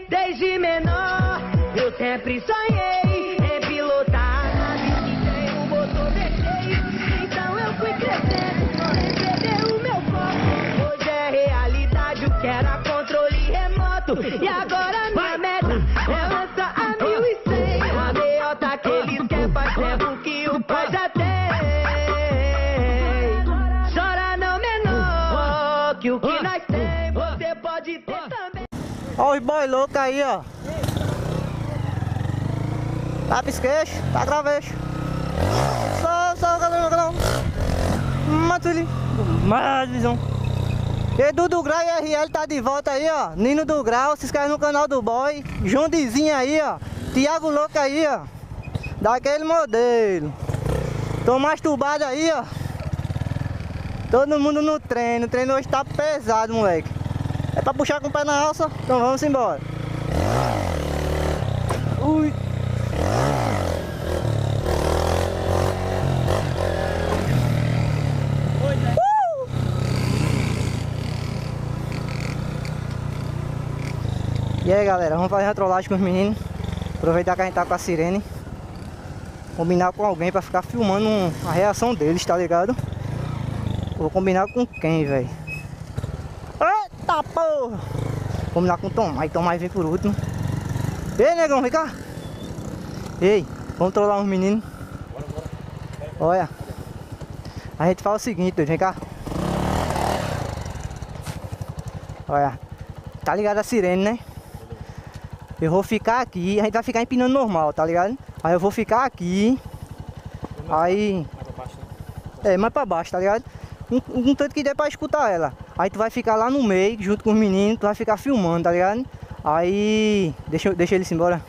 Desde menor, eu sempre sonhei em pilotar a nave que tem o motor V6. Então eu fui crescendo, só receber o meu foco. Hoje é realidade, o que era controle remoto. E agora minha meta é lançar a 1100. A meiota que eles querem faz tempo que o pai já tem. Chora não, menor, que o que nós tem você pode ter também. Olha os boy loucos aí, ó. Tá pisqueixo, tá gravejo. Só galera. Matuli. Mais visão. Edu do Grau e RL tá de volta aí, ó. Nino do Grau, se inscreve no canal do boy. Jundizinho aí, ó. Thiago louco aí, ó. Daquele modelo. Tô masturbado aí, ó. Todo mundo no treino. O treino hoje tá pesado, moleque. É pra puxar com o pé na alça, então vamos embora. Ui. E aí galera, vamos fazer uma trollagem com os meninos. Aproveitar que a gente tá com a sirene. Combinar com alguém pra ficar filmando a reação deles, tá ligado? Vou combinar com quem, velho? Eita porra! Combinar com o Tomai, Tomai vem por último. Ei, negão, vem cá! Ei, vamos trollar uns meninos. Olha, a gente fala o seguinte, doido, vem cá. Olha, tá ligado a sirene, né? Eu vou ficar aqui, a gente vai ficar empinando normal, tá ligado? Aí eu vou ficar aqui. Aí... mais pra baixo, tá ligado? Um tanto que der pra escutar ela. Aí tu vai ficar lá no meio, junto com os meninos, tu vai ficar filmando, tá ligado? Aí... Deixa eles embora.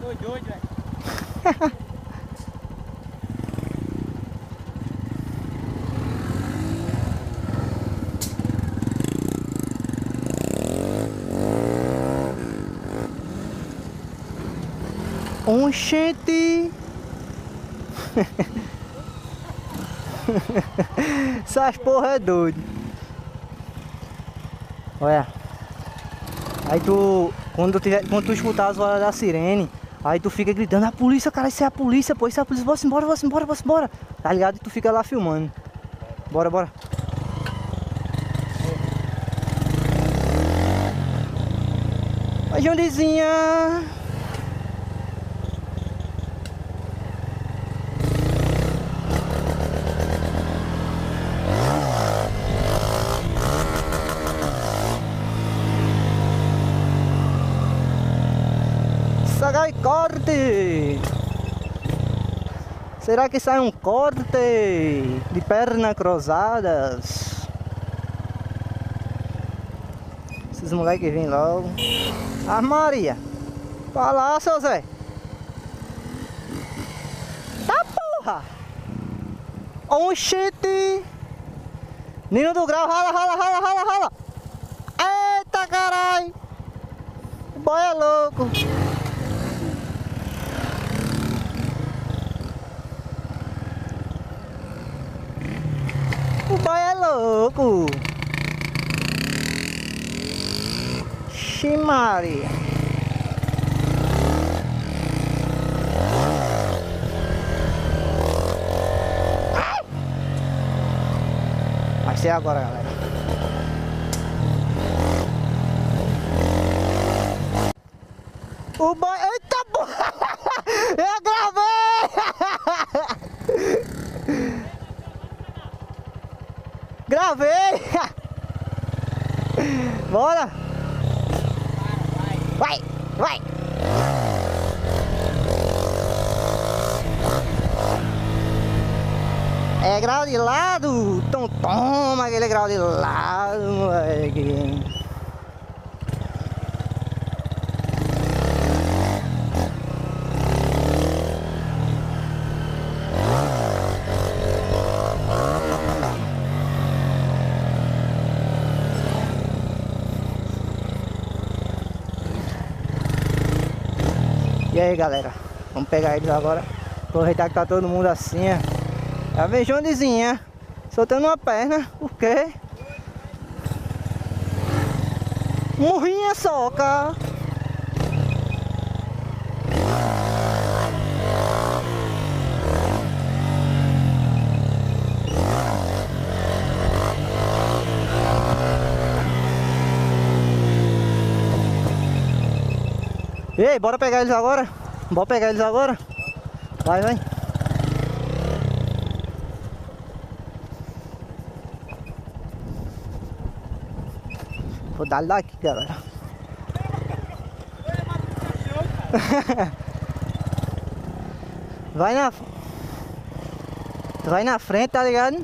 Tô doido, velho. Oxente! Essas porra é doido. Olha. Aí tu, quando tu escutar as horas da sirene, aí tu fica gritando: a polícia, cara, isso é a polícia, pô, isso é a polícia, vamos embora. Tá ligado? E tu fica lá filmando. Bora. Vai, Jundizinha. Sai corte! Será que sai um corte de pernas cruzadas? Esses moleques vêm logo. Ah, Maria! Vai lá, seu Zé! Tá porra! Oxente! Nino do Grau, rala! Eita caralho! O boy é louco! O boy é louco! Ximaria! Vai ser agora, galera. O boy... Eita porra! Eu gravei! Gravei! Bora! Vai! É grau de lado! Então toma aquele grau de lado, moleque! E aí galera, vamos pegar eles agora. Aproveitar que tá todo mundo assim, ó. Já vem Jonezinha soltando uma perna, por quê? Murrinha soca. Ei, bora pegar eles agora? Bora pegar eles agora? Vai, vai. Vou dar daqui, galera. Tu vai na frente, tá ligado?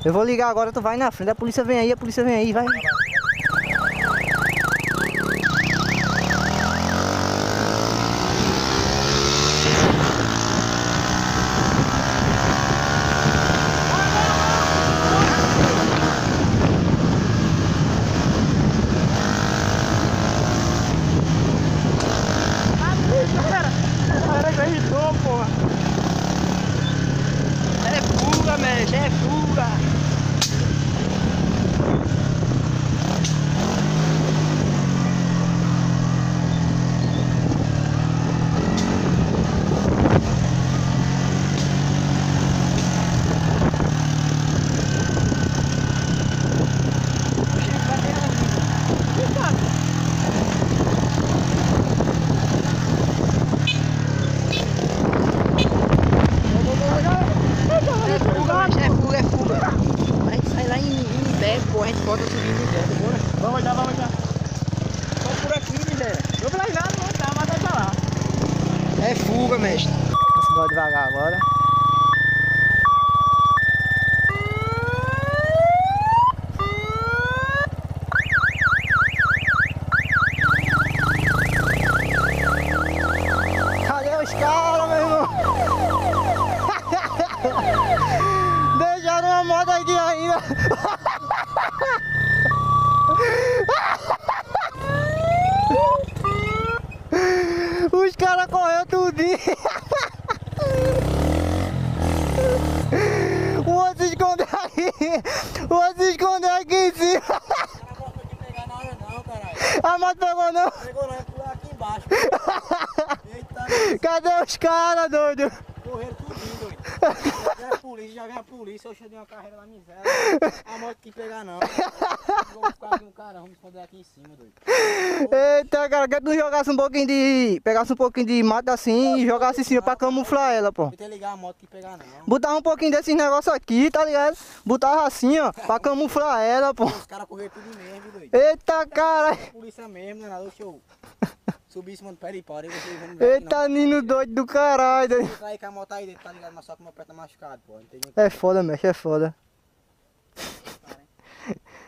Eu vou ligar agora, tu vai na frente. A polícia vem aí, vai. É fuga! Pô, a gente bota subindo em dentro, bora. Vamos já. Só por aqui, miséria. Eu falei nada, não tá, mas vai pra lá. É fuga, mestre. Vamos embora devagar agora. Cadê os caras, meu irmão? Deixaram uma moto aqui ainda. Os caras correram tudinho. O outro se escondeu aqui. O outro se escondeu aqui em cima. O cara não foi pegar na hora não, caralho. A moto pegou não. Pegou não, é pular aqui embaixo. Eita, Cadê os caras, doido? correram tudinho, doido. Já vem a polícia, eu dei uma carreira na miséria. A moto que pegar não. Vou ficar aqui um cara, vamos esconder aqui em cima, doido. Eita, cara, quer que tu jogasse um pouquinho de... Pegasse um pouquinho de mata assim e jogasse em cima pra camuflar ela, pô. Vou ter ligar a moto que pegar não. Botava um pouquinho desses negócios aqui, tá ligado? Botava assim, ó, pra camuflar ela, pô. Os caras correram tudo mesmo, doido. Eita, cara. Polícia mesmo, né? Deixa eu subir em cima do pé de pau, aí vocês vão me ver aqui, Eita, Nino doido do caralho, doido. não. Aí com a moto aí dentro, tá ligado? Mas só que meu pé tá machucado, pô. Não tem nem... É foda, mexe, é foda.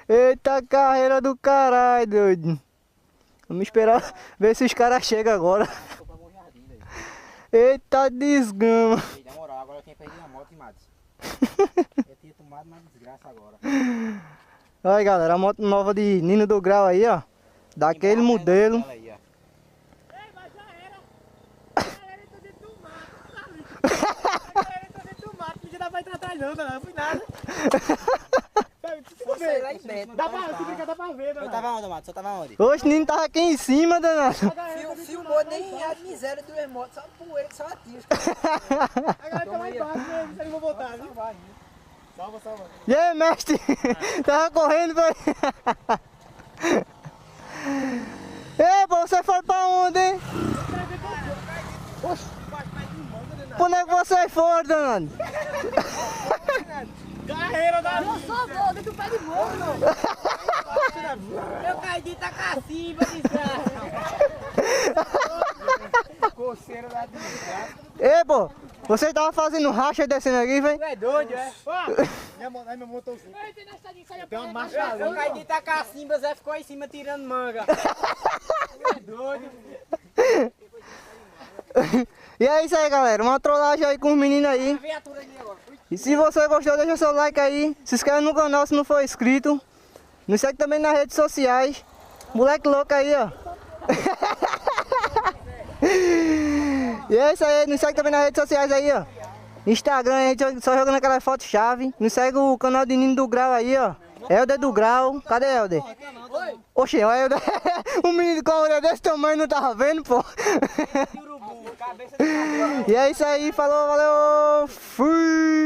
Eita, carreira do caralho, doido. Vamos esperar ver se os caras chegam agora. Tô pra Bom Jardim, doido. Eita, desgama. Ei, na moral, agora eu tinha perdido a moto, Matos. Eu tinha tomado uma desgraça agora. Olha, galera, a moto nova de Nino do Grau aí, ó. Daquele modelo. Ela aí, ó. Ei, mas já era. Já era, eu tô dentro do mato, sabe? Já era, eu tô dentro do mato, não dá pra entrar atrás não fui nada. Sei lá em dentro. Dá pra ver, Eu tava onde, Matos? Eu tava onde? Oxe, Nino tava aqui em cima, danado. Filmou nem a miséria do remoto, só poeira, só atinho. Agora tá lá embaixo mesmo, isso aí eu vou voltar, viu? Salva. E aí, mestre? Tava correndo, foi? Ei, pô, você foi pra onde, hein? Pra onde é que vocês foram, danado? Carreira da... Eu sou gordo do pé de morro. Eu caí de Itacacimba, desgraça. Coceira da desgraça. Ei, pô, você tava fazendo racha e descendo aqui, velho? Tu é doido, é? Minha motorzinha. Tem uma marcha ali. Eu caí de Itacacimba, Zé ficou aí em cima tirando manga. Tu é doido. E é isso aí, galera. Uma trollagem aí com os meninos aí. A viatura ali agora. E se você gostou, deixa seu like aí. Se inscreve no canal se não for inscrito. Nos segue também nas redes sociais. Moleque louco aí, ó. E é isso aí. Nos segue também nas redes sociais aí, ó. Instagram, a gente só jogando aquela foto chave. Não segue o canal de Nino do Grau aí, ó. Helder do Grau. Cadê Helder? Oxe, o Helder. Um menino com a orelha desse tamanho não tava vendo, pô. E é isso aí, falou, valeu, fui!